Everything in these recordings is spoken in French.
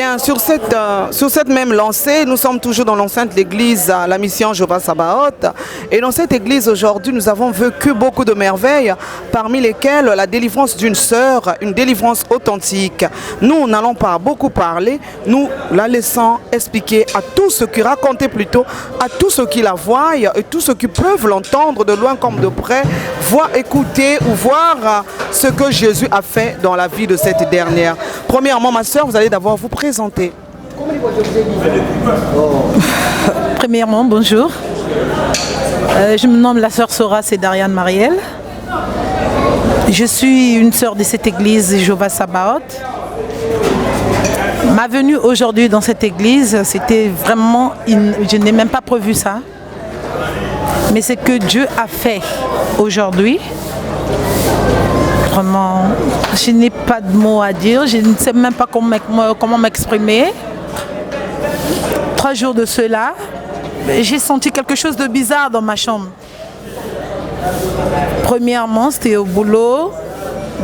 bien, sur cette même lancée, nous sommes toujours dans l'enceinte de l'église La Mission Jéhovah Sabaoth. Et dans cette église aujourd'hui, nous avons vécu beaucoup de merveilles, parmi lesquelles la délivrance d'une sœur, une délivrance authentique. Nous n'allons pas beaucoup parler, nous la laissons expliquer à tous ceux qui racontaient plutôt, à tous ceux qui la voient et tous ceux qui peuvent l'entendre de loin comme de près, voir, écouter ou voir ce que Jésus a fait dans la vie de cette dernière. Premièrement, ma sœur, vous allez d'abord vous présenter. Premièrement, bonjour. Je me nomme la sœur Sora Cédariane Marielle. Je suis une sœur de cette église Jéhovah Sabaoth. Ma venue aujourd'hui dans cette église, c'était vraiment, je n'ai même pas prévu ça. Mais c'est que Dieu a fait aujourd'hui. Vraiment, je n'ai pas de mots à dire, je ne sais même pas comment m'exprimer. 3 jours de cela, j'ai senti quelque chose de bizarre dans ma chambre. Premièrement, c'était au boulot.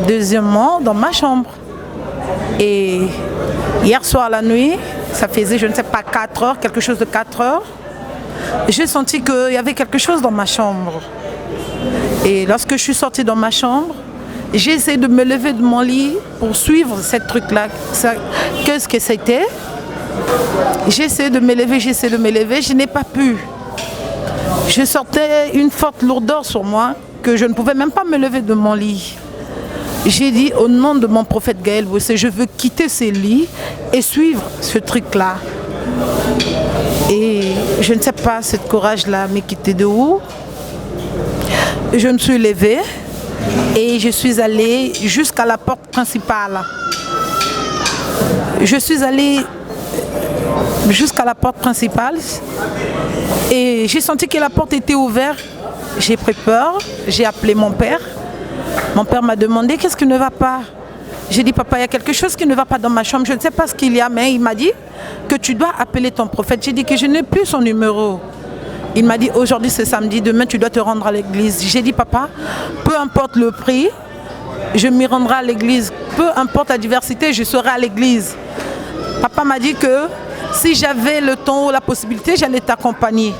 Deuxièmement, dans ma chambre. Et hier soir la nuit, ça faisait, je ne sais pas, 4 heures, quelque chose de 4 heures. J'ai senti qu'il y avait quelque chose dans ma chambre. Et lorsque je suis sortie dans ma chambre, j'ai essayé de me lever de mon lit pour suivre ce truc-là. Qu'est-ce que c'était? J'ai essayé de me lever, je n'ai pas pu. Je sortais une forte lourdeur sur moi que je ne pouvais même pas me lever de mon lit. J'ai dit au nom de mon prophète Gaël Bossé, je veux quitter ce lit et suivre ce truc-là. Et je ne sais pas, ce courage-là m'est quitté de où. Je me suis levée et je suis allée jusqu'à la porte principale. Je suis allée jusqu'à la porte principale et j'ai senti que la porte était ouverte. J'ai pris peur, j'ai appelé mon père. Mon père m'a demandé qu'est-ce qui ne va pas. J'ai dit papa, il y a quelque chose qui ne va pas dans ma chambre, je ne sais pas ce qu'il y a, mais il m'a dit que tu dois appeler ton prophète. J'ai dit que je n'ai plus son numéro. Il m'a dit aujourd'hui c'est samedi, demain tu dois te rendre à l'église. J'ai dit papa, peu importe le prix, je m'y rendrai à l'église. Peu importe la diversité, je serai à l'église. Papa m'a dit que si j'avais le temps ou la possibilité, j'allais t'accompagner.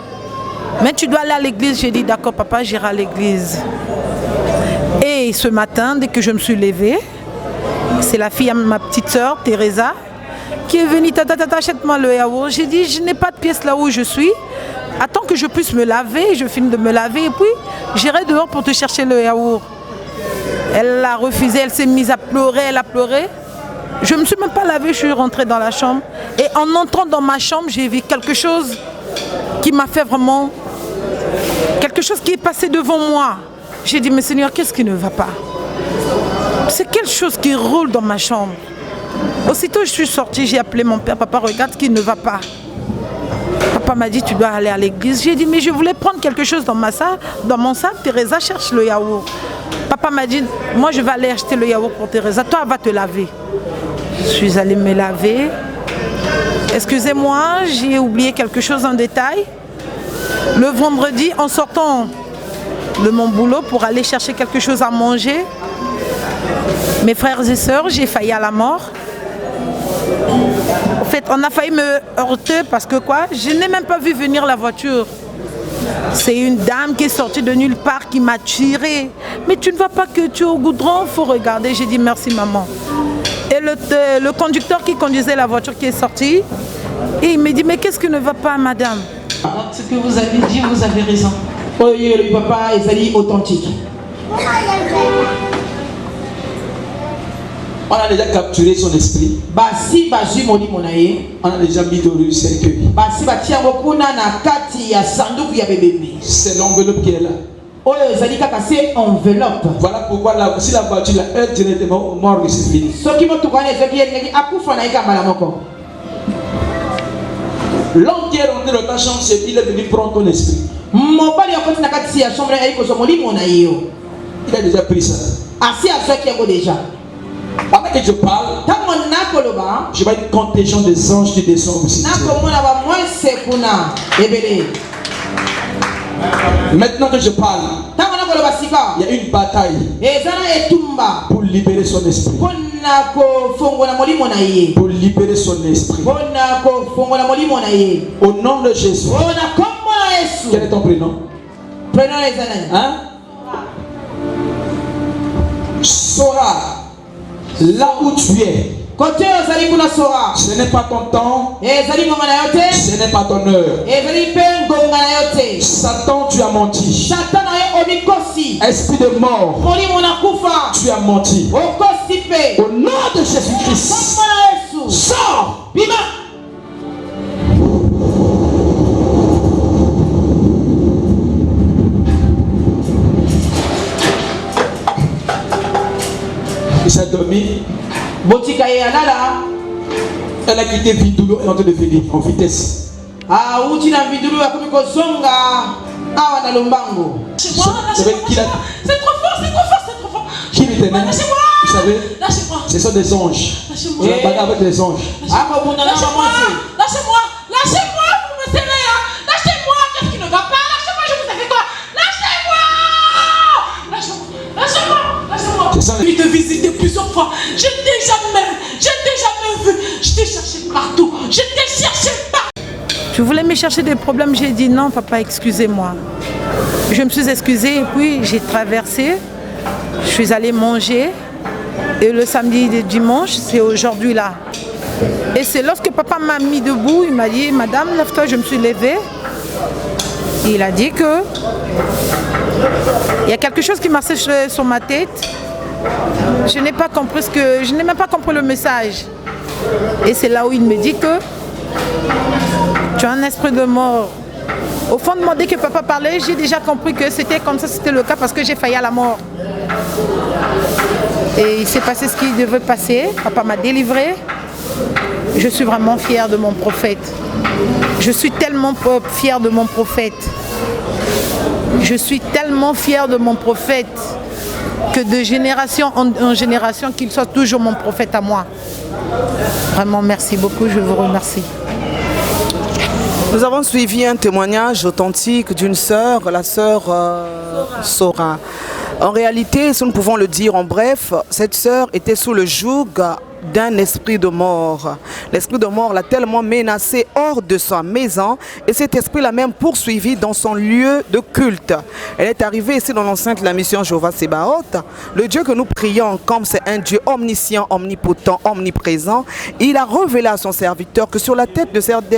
Mais tu dois aller à l'église. J'ai dit d'accord papa, j'irai à l'église. Et ce matin, dès que je me suis levée, c'est la fille à ma petite soeur, Teresa, qui est venue, tata, achète-moi le yaourt. J'ai dit, je n'ai pas de pièce là où je suis. Attends que je puisse me laver, je finis de me laver et puis j'irai dehors pour te chercher le yaourt. Elle a refusé, elle s'est mise à pleurer, elle a pleuré. Je ne me suis même pas lavée, je suis rentrée dans la chambre. Et en entrant dans ma chambre, j'ai vu quelque chose qui m'a fait vraiment... Quelque chose qui est passé devant moi. J'ai dit, mais Seigneur, qu'est-ce qui ne va pas? C'est quelque chose qui roule dans ma chambre. Aussitôt je suis sortie, j'ai appelé mon père. Papa, regarde ce qui ne va pas. Papa m'a dit, tu dois aller à l'église. J'ai dit, mais je voulais prendre quelque chose dans mon sac. Teresa cherche le yaourt. Papa m'a dit, moi je vais aller acheter le yaourt pour Teresa. Toi, va te laver. Je suis allée me laver. Excusez-moi, j'ai oublié quelque chose en détail. Le vendredi, en sortant de mon boulot pour aller chercher quelque chose à manger, mes frères et sœurs, j'ai failli à la mort. En fait, on a failli me heurter parce que quoi? Je n'ai même pas vu venir la voiture. C'est une dame qui est sortie de nulle part qui m'a tiré. Mais tu ne vois pas que tu es au goudron, il faut regarder. J'ai dit merci maman. Et le conducteur qui conduisait la voiture qui est sorti, et il me dit mais qu'est-ce qui ne va pas madame? Ce que vous avez dit, vous avez raison. Oui, le papa est authentique. On a déjà capturé son esprit. On a déjà mis dans le cercueil. C'est l'enveloppe qui est là. Voilà pourquoi là, si la voiture la heure directement au mort, c'est fini. L'homme qui est rentré dans ta chambre, il est venu prendre ton esprit. Il a déjà pris ça. Pendant que je parle, je vais une contingent des anges qui descendent aussi. Maintenant que je parle, il y a une bataille pour libérer son esprit. pour libérer son esprit. Au nom de Jésus. Quel est ton prénom? Hein? Sora, là où tu es, ce n'est pas ton temps, ce n'est pas ton heure. Satan, tu as menti. Esprit de mort, tu as menti. Au nom de Jésus-Christ, sors. Il s'est dormi. Elle a quitté Vidoulou et est en train de venir en vitesse. C'est trop fort. Qui l'éternel? Vous savez, ce sont des anges. On a bagarre avec les anges. Lâchez-moi, vous me serrez. Lâchez-moi, qu'est-ce qui ne va pas? Lâchez-moi, je vous ai fait quoi? Lâchez-moi. Je te visiter plusieurs fois. Je t'ai jamais vu. Je t'ai cherché partout. Tu voulais me chercher des problèmes, j'ai dit non papa, excusez-moi. Je me suis excusée et puis j'ai traversé. Je suis allée manger et le samedi et dimanche, c'est aujourd'hui là. Et c'est lorsque papa m'a mis debout, il m'a dit, madame, lève-toi, je me suis levée. Et il a dit que il y a quelque chose qui marchait sur ma tête. Je n'ai pas compris je n'ai même pas compris le message. Et c'est là où il me dit que tu as un esprit de mort. Au fond de moi, dès que papa parlait, j'ai déjà compris que c'était comme ça, c'était le cas parce que j'ai failli à la mort. Et il s'est passé ce qui devait passer. Papa m'a délivré. Je suis vraiment fière de mon prophète. Je suis tellement fière de mon prophète. Je suis tellement fière de mon prophète que de génération en génération, qu'il soit toujours mon prophète à moi. Vraiment, merci beaucoup, je vous remercie. Nous avons suivi un témoignage authentique d'une sœur, la sœur Sora. En réalité, si nous pouvons le dire en bref, cette sœur était sous le joug d'un esprit de mort. L'esprit de mort l'a tellement menacée hors de sa maison et cet esprit l'a même poursuivi dans son lieu de culte. Elle est arrivée ici dans l'enceinte de la mission Jéhovah Sabaoth. Le Dieu que nous prions, comme c'est un Dieu omniscient, omnipotent, omniprésent, il a révélé à son serviteur que sur la tête de cette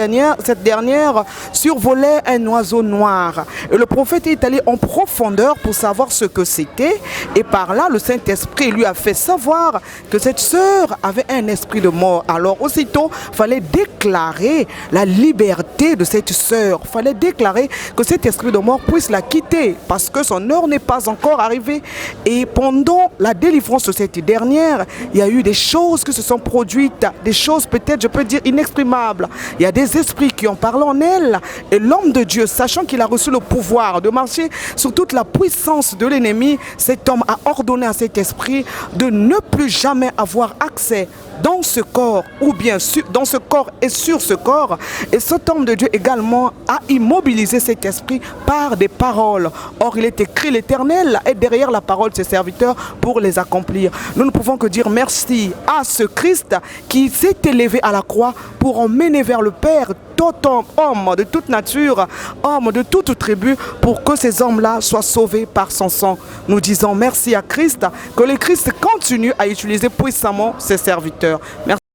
dernière survolait un oiseau noir. Et le prophète est allé en profondeur pour savoir ce que c'était. Et par là, le Saint-Esprit lui a fait savoir que cette sœur avait un esprit de mort. Alors aussitôt, il fallait déclarer la liberté de cette sœur. Il fallait déclarer que cet esprit de mort puisse la quitter parce que son heure n'est pas encore arrivée. Et pendant la délivrance de cette dernière, il y a eu des choses qui se sont produites, des choses peut-être, je peux dire, inexprimables. Il y a des esprits qui ont parlé en elle. Et l'homme de Dieu, sachant qu'il a reçu le pouvoir de marcher sur toute la puissance de l'ennemi, cet homme a ordonné à cet esprit de ne plus jamais avoir accès dans ce corps ou bien dans ce corps et sur ce corps. Et cet homme de Dieu également a immobilisé cet esprit par des paroles. Or il est écrit, l'Éternel est derrière la parole de ses serviteurs pour les accomplir. Nous ne pouvons que dire merci à ce Christ qui s'est élevé à la croix pour emmener vers le Père tout homme de toute nature, homme de toute tribu, pour que ces hommes-là soient sauvés par son sang. Nous disons merci à Christ, que le Christ continue à utiliser puissamment ses serviteurs. Merci.